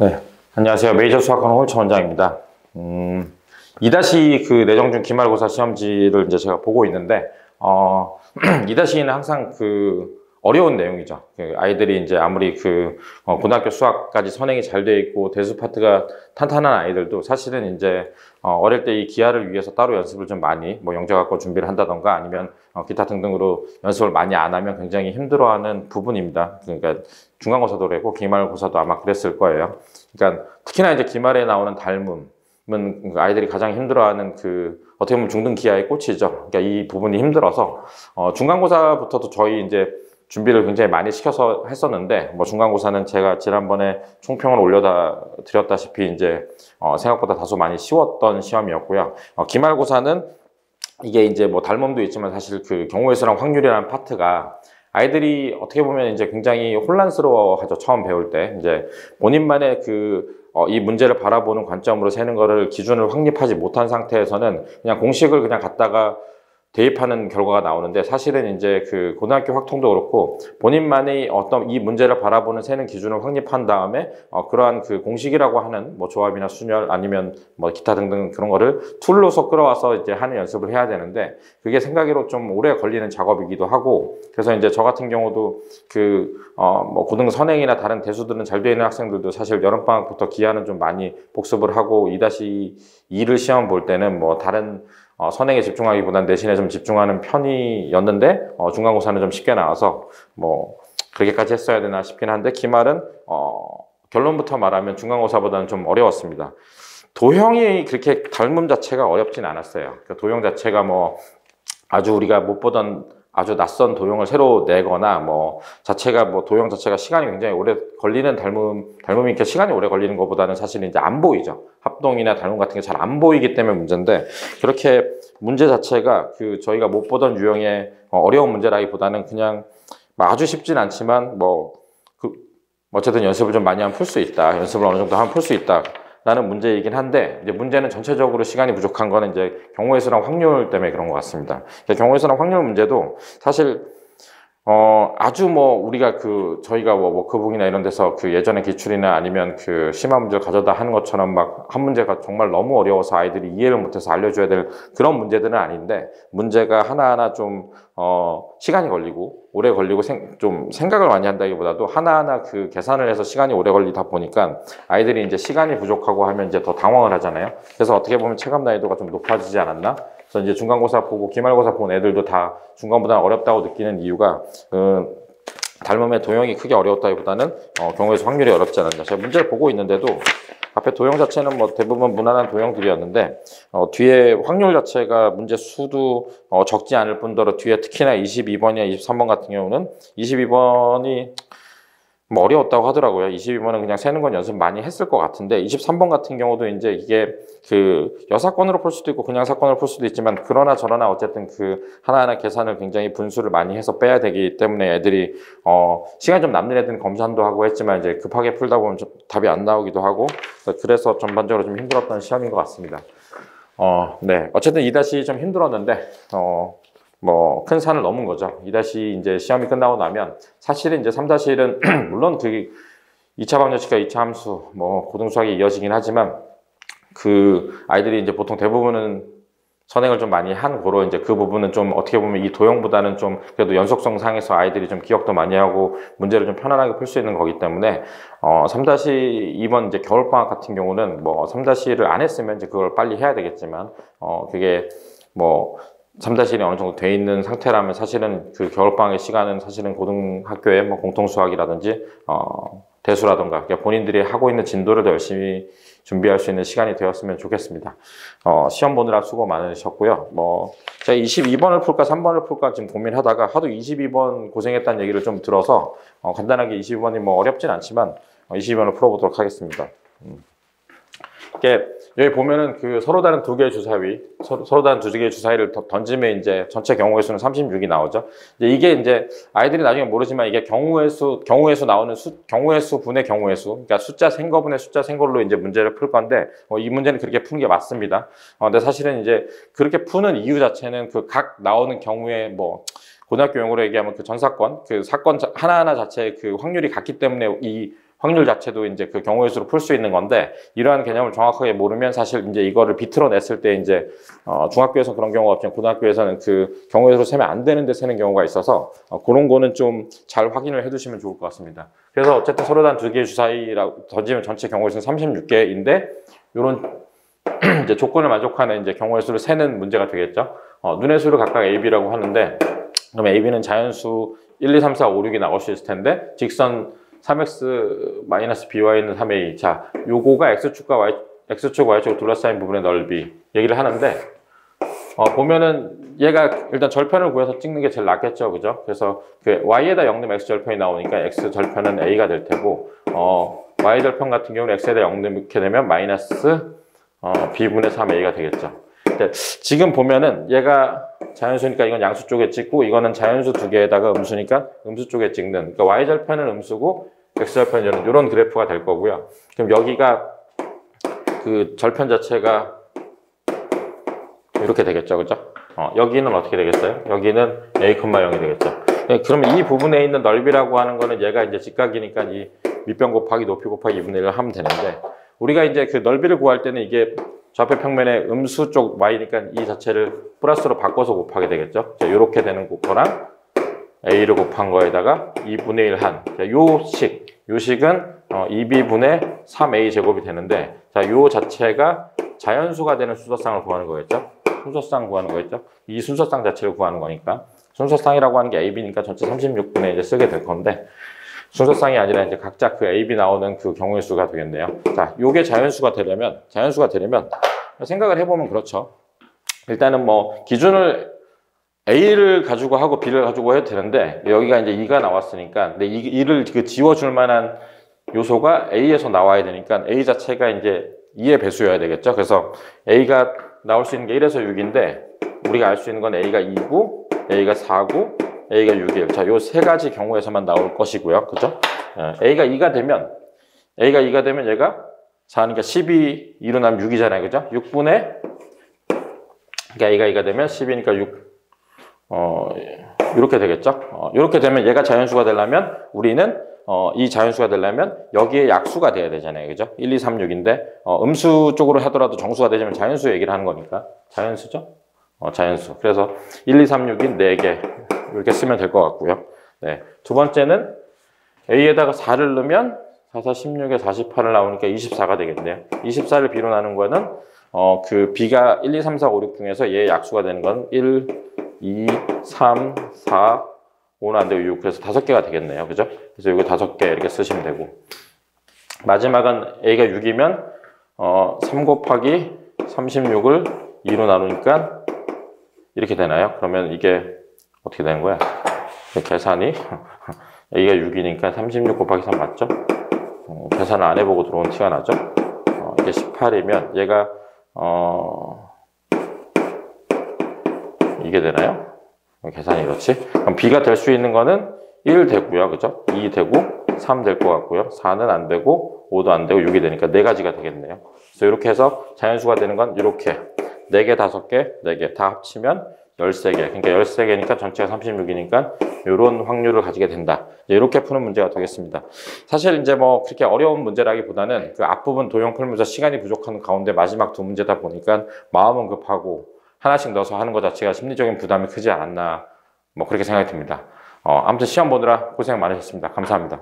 네, 안녕하세요. 메이저 수학학원 홀차 원장입니다. 2- 그 내정중 기말고사 시험지를 이제 제가 보고 있는데, 2-는 항상 그 어려운 내용이죠. 그 아이들이 이제 아무리 고등학교 수학까지 선행이 잘 돼 있고 대수 파트가 탄탄한 아이들도 사실은 이제 어릴 때 이 기하를 위해서 따로 연습을 좀 많이 영재학과 준비를 한다던가 아니면 기타 등등으로 연습을 많이 안 하면 굉장히 힘들어하는 부분입니다. 그러니까 중간고사도 그랬고 기말고사도 아마 그랬을 거예요. 그러니까 특히나 이제 기말에 나오는 닮음은 아이들이 가장 힘들어하는 어떻게 보면 중등 기하의 꽃이죠. 그러니까 이 부분이 힘들어서 중간고사부터도 저희 이제 준비를 굉장히 많이 시켜서 했었는데, 중간고사는 제가 지난번에 총평을 올려드렸다시피 이제 생각보다 다소 많이 쉬웠던 시험이었고요. 기말고사는 이게 이제 닮음도 있지만 사실 경우의 수랑 확률이라는 파트가 아이들이 어떻게 보면 이제 굉장히 혼란스러워하죠. 처음 배울 때 이제 본인만의 이 문제를 바라보는 관점으로 세는 거를 기준을 확립하지 못한 상태에서는 그냥 공식을 그냥 갖다가 대입하는 결과가 나오는데, 사실은 이제 고등학교 확통도 그렇고 본인만의 어떤 이 문제를 바라보는 세는 기준을 확립한 다음에 그러한 공식이라고 하는 조합이나 순열 아니면 기타 등등 그런 거를 툴로서 끌어와서 이제 하는 연습을 해야 되는데, 그게 생각으로 좀 오래 걸리는 작업이기도 하고, 그래서 이제 저 같은 경우도 고등 선행이나 다른 대수들은 잘 되어 있는 학생들도 사실 여름방학부터 기하는 좀 많이 복습을 하고 2-2를 시험 볼 때는 다른 선행에 집중하기보다는 내신에 좀 집중하는 편이었는데, 중간고사는 좀 쉽게 나와서 그렇게까지 했어야 되나 싶긴 한데, 기말은 결론부터 말하면 중간고사보다는 좀 어려웠습니다. 도형이 그렇게 닮음 자체가 어렵진 않았어요. 도형 자체가 아주 우리가 못 보던 아주 낯선 도형을 새로 내거나 자체가 도형 자체가 시간이 굉장히 오래 걸리는 닮음이 이렇게 시간이 오래 걸리는 것보다는 사실 이제 안 보이죠. 합동이나 닮음 같은 게 잘 안 보이기 때문에 문제인데, 그렇게 문제 자체가 저희가 못 보던 유형의 어려운 문제라기보다는 그냥 아주 쉽진 않지만 어쨌든 연습을 좀 많이 하면 풀 수 있다. 연습을 어느 정도 하면 풀 수 있다. 라는 문제이긴 한데, 이제 문제는 전체적으로 시간이 부족한 거는 이제 경우의 수랑 확률 때문에 그런 것 같습니다. 경우의 수랑 확률 문제도 사실 아주 우리가 저희가 워크북이나 이런 데서 예전에 기출이나 아니면 심화 문제를 가져다 하는 것처럼 한 문제가 정말 너무 어려워서 아이들이 이해를 못해서 알려줘야 될 그런 문제들은 아닌데, 문제가 하나하나 좀 시간이 걸리고 오래 걸리고 좀 생각을 많이 한다기보다도 하나하나 계산을 해서 시간이 오래 걸리다 보니까 아이들이 이제 시간이 부족하고 하면 이제 더 당황을 하잖아요. 그래서 어떻게 보면 체감 난이도가 좀 높아지지 않았나? 그래서 이제 중간고사 보고 기말고사 본 애들도 다 중간보다 어렵다고 느끼는 이유가 닮음의 도형이 크게 어려웠다기보다는 경우의 수 확률이 어렵지 않았나. 제가 문제를 보고 있는데도 앞에 도형 자체는 대부분 무난한 도형들이었는데 뒤에 확률 자체가 문제 수도 적지 않을 뿐더러 뒤에 특히나 22번이나 23번 같은 경우는 22번이 어려웠다고 하더라고요. 22번은 그냥 세는 건 연습 많이 했을 것 같은데, 23번 같은 경우도 이제 이게 여사건으로 풀 수도 있고 그냥 사건으로 풀 수도 있지만, 그러나 저러나 어쨌든 하나하나 계산을 굉장히 분수를 많이 해서 빼야 되기 때문에 애들이 시간이 좀 남는 애들은 검산도 하고 했지만 이제 급하게 풀다 보면 좀 답이 안 나오기도 하고, 그래서 전반적으로 좀 힘들었던 시험인 것 같습니다. 네, 어쨌든 2- 좀 힘들었는데 큰 산을 넘은 거죠. 2- 이제 시험이 끝나고 나면 사실은 이제 3-1은 물론 2차 방정식과 2차 함수 고등수학이 이어지긴 하지만 아이들이 이제 보통 대부분은 선행을 좀 많이 한 거로 이제 그 부분은 좀 어떻게 보면 이 도형보다는 좀 그래도 연속성 상에서 아이들이 좀 기억도 많이 하고 문제를 좀 편안하게 풀 수 있는 거기 때문에 3-2번 이제 겨울방학 같은 경우는 3-1을 안 했으면 이제 그걸 빨리 해야 되겠지만 그게 3-1이 어느 정도 돼 있는 상태라면 사실은 겨울방학의 시간은 사실은 고등학교의 공통수학이라든지 대수라든가 본인들이 하고 있는 진도를 더 열심히 준비할 수 있는 시간이 되었으면 좋겠습니다. 시험 보느라 수고 많으셨고요. 제가 22번을 풀까 3번을 풀까 지금 고민하다가 하도 22번 고생했다는 얘기를 좀 들어서 간단하게 22번이 어렵진 않지만 22번을 풀어보도록 하겠습니다. 여기 보면은 서로 다른 두 개의 주사위, 서로 다른 두 개의 주사위를 던지면 이제 전체 경우의 수는 36이 나오죠. 이게 이제 아이들이 나중에 모르지만 이게 경우의 수 나오는 경우의 수 분의 경우의 수, 그러니까 숫자 센 거 분의 숫자 센 걸로 이제 문제를 풀 건데, 이 문제는 그렇게 푸는 게 맞습니다. 근데 사실은 이제 그렇게 푸는 이유 자체는 각 나오는 경우에 고등학교 용어로 얘기하면 전사건, 사건 하나하나 자체의 확률이 같기 때문에 이 확률 자체도 이제 그 경우의 수로 풀 수 있는 건데, 이러한 개념을 정확하게 모르면 사실 이제 이거를 비틀어 냈을 때 이제 중학교에서 그런 경우가 없지만 고등학교에서는 그 경우의 수로 세면 안 되는데 세는 경우가 있어서 그런 거는 좀 잘 확인을 해두시면 좋을 것 같습니다. 그래서 어쨌든 서로 단 2개의 주사위라고 던지면 전체 경우의 수는 36개인데, 이런 이제 조건을 만족하는 이제 경우의 수를 세는 문제가 되겠죠. 눈의 수를 각각 A, B라고 하는데, 그럼 A, B는 자연수 1, 2, 3, 4, 5, 6이 나올 수 있을 텐데, 직선 3x-by는 3a. 자, 요거가 x축과 x축, y축을 둘러싸인 부분의 넓이 얘기를 하는데, 보면은 얘가 일단 절편을 구해서 찍는 게 제일 낫겠죠, 그죠? 그래서 그 y에다 0 넣으면 x 절편이 나오니까 x 절편은 a가 될 테고, y 절편 같은 경우는 x에다 0 넣게 되면 마이너스 b분의 3a가 되겠죠. 근데 지금 보면은 얘가 자연수니까 이건 양수 쪽에 찍고, 이거는 자연수 2개에다가 음수니까 음수 쪽에 찍는, 그러니까 y절편은 음수고 x절편은 이런 그래프가 될 거고요. 그럼 여기가 그 절편 자체가 이렇게 되겠죠, 그죠? 여기는 어떻게 되겠어요? 여기는 a, 0이 되겠죠. 그러면 이 부분에 있는 넓이라고 하는 거는 얘가 이제 직각이니까 이 밑변 곱하기 높이 곱하기 2분의 1을 하면 되는데, 우리가 이제 그 넓이를 구할 때는 이게 좌표 평면의 음수 쪽 y니까 이 자체를 플러스로 바꿔서 곱하게 되겠죠. 자, 요렇게 되는 거랑 a를 곱한 거에다가 2분의 1 한. 자, 요 식은 2b분의 3a 제곱이 되는데, 자, 요 자체가 자연수가 되는 순서쌍을 구하는 거겠죠. 순서쌍 구하는 거겠죠. 이 순서쌍 자체를 구하는 거니까. 순서쌍이라고 하는 게 ab니까 전체 36분의 이제 쓰게 될 건데, 순서쌍이 아니라 이제 각자 그 AB 나오는 그 경우의 수가 되겠네요. 자, 요게 자연수가 되려면 생각을 해보면 그렇죠. 일단은 뭐 기준을 A를 가지고 하고 B를 가지고 해도 되는데, 여기가 이제 2가 나왔으니까, 근데 2를 그 지워줄 만한 요소가 A에서 나와야 되니까 A 자체가 이제 2의 배수여야 되겠죠. 그래서 A가 나올 수 있는 게 1에서 6인데, 우리가 알 수 있는 건 A가 2고, A가 4고, A가 6일. 자, 요 세 가지 경우에서만 나올 것이고요. 그죠? A가 2가 되면 얘가 4니까 12, 2로 나면 6이잖아요. 그죠? 6분의, 그러니까 A가 2가 되면 12니까 6, 이렇게 되겠죠? 이렇게 되면 얘가 자연수가 되려면 우리는, 이 자연수가 되려면 여기에 약수가 돼야 되잖아요. 그죠? 1, 2, 3, 6인데, 음수 쪽으로 하더라도 정수가 되려면 자연수 얘기를 하는 거니까. 자연수죠? 자연수. 그래서 1, 2, 3, 6인 4개. 이렇게 쓰면 될 것 같고요. 네. 두 번째는 A에다가 4를 넣으면 4, 4, 16에 48을 나오니까 24가 되겠네요. 24를 B로 나눈 거는 그 B가 1, 2, 3, 4, 5, 6 중에서 얘의 약수가 되는 건 1, 2, 3, 4, 5는 안 되고 6. 그래서 5개가 되겠네요. 그죠? 그래서 이거 5개 이렇게 쓰시면 되고. 마지막은 A가 6이면 3 곱하기 36을 2로 나누니까 이렇게 되나요? 그러면 이게 어떻게 되는 거야? 계산이 A가 6이니까 36 곱하기 3 맞죠? 계산을 안 해보고 들어온 티가 나죠? 이게 18이면 얘가 이게 되나요? 계산이 이렇지? 그럼 B가 될 수 있는 거는 1 되고요. 그죠? 2 되고 3 될 것 같고요. 4는 안 되고 5도 안 되고 6이 되니까 4가지가 되겠네요. 그래서 이렇게 해서 자연수가 되는 건 이렇게 4개, 5개, 4개 다 합치면 13개. 그러니까 13개니까 전체가 36이니까 이런 확률을 가지게 된다. 이렇게 푸는 문제가 되겠습니다. 사실 이제 뭐 그렇게 어려운 문제라기보다는 그 앞부분 도형 풀면서 시간이 부족한 가운데 마지막 두 문제다 보니까 마음은 급하고 하나씩 넣어서 하는 것 자체가 심리적인 부담이 크지 않았나, 뭐 그렇게 생각이 듭니다. 아무튼 시험 보느라 고생 많으셨습니다. 감사합니다.